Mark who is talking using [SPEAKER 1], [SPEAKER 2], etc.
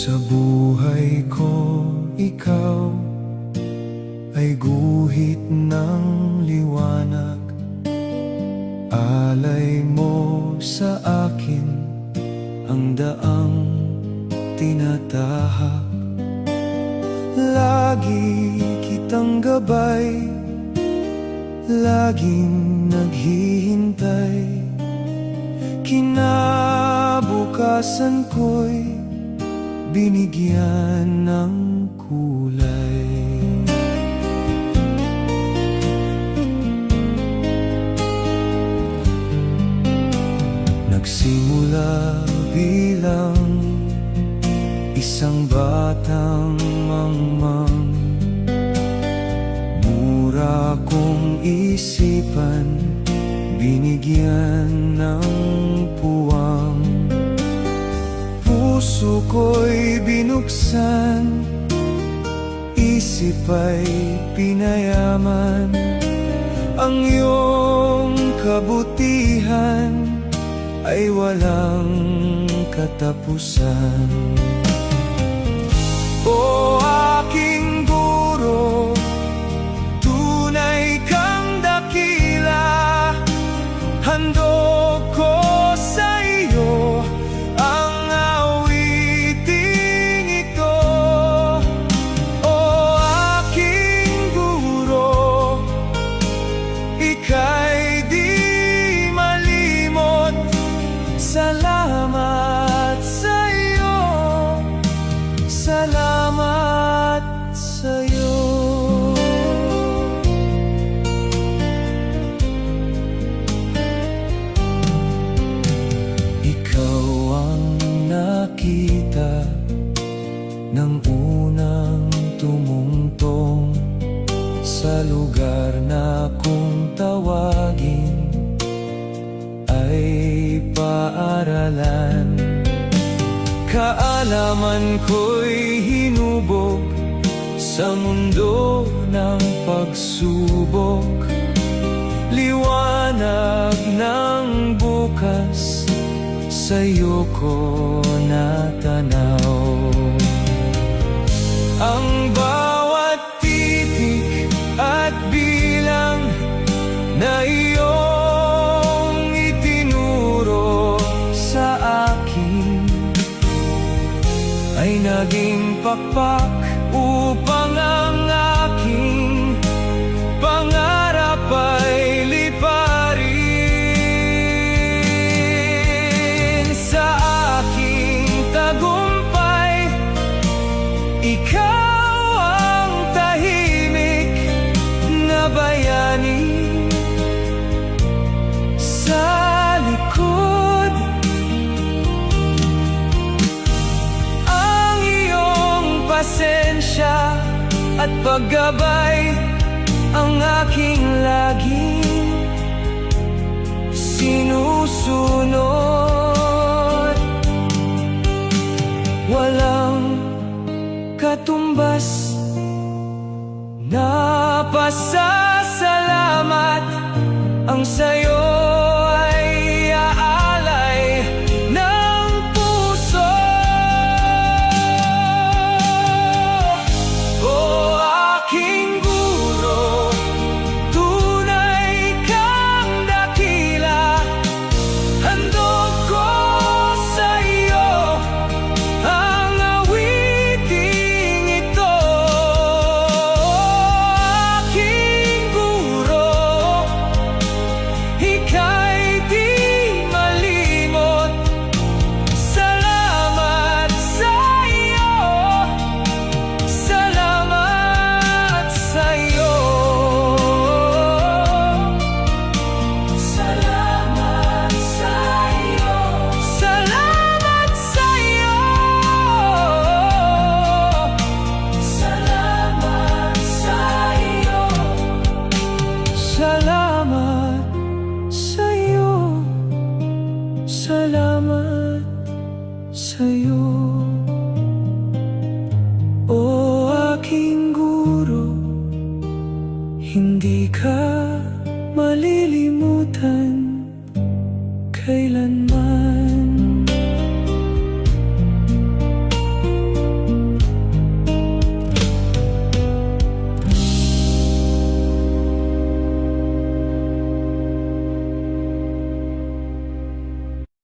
[SPEAKER 1] Sa buhay ko, ikaw ay guhit ng liwanag. Alay mo sa akin ang daang tinatahak. Lagi kitang gabay, laging naghihintay. Kinabukasan ko'y binigyan ng kulay. Nagsimula bilang isang batang mangmang, mura kong isipan, binigyan ng puwang. Puso ko'y binuksan, isip ay pinayaman. Ang iyong kabutihan ay walang katapusan. O aking guro, tunay kang dakila. Handog ko sa iyo ang awiting ito. O aking guro, ika'y di malimot. Salamat sa iyo, salamat sa iyo. Ikaw ang nakita ng unang tumungtong sa lugar na kung tawagin ay paaralan. Kaalaman ko'y hinubog sa mundo ng pagsubok. Liwanag ng bukas sa'yo ko natanaw. Ang bawat titik at bilang na iyong itinuro sa akin ay naging pakpak upang ang aking pangarap ay liparin. Sa aking tagumpay, ikaw ang tahimik na bayani. Sa likod, ang iyong pasensya at paggabay ang aking laging sinusunod. Walang katumbas na pasasalamat ang sa'yo ay aalay ng puso. O aking guro, tunay kang dakila. Handog ko sa iyo ang awiting ito. Aking guro, ika'y di malimot. Salamat sa iyo, salamat sa iyo. Salamat sa iyo, salamat sa iyo. Salamat sa iyo, salamat sa iyo, salamat sa iyo. O aking guro, hindi ka malilimutan kailanman.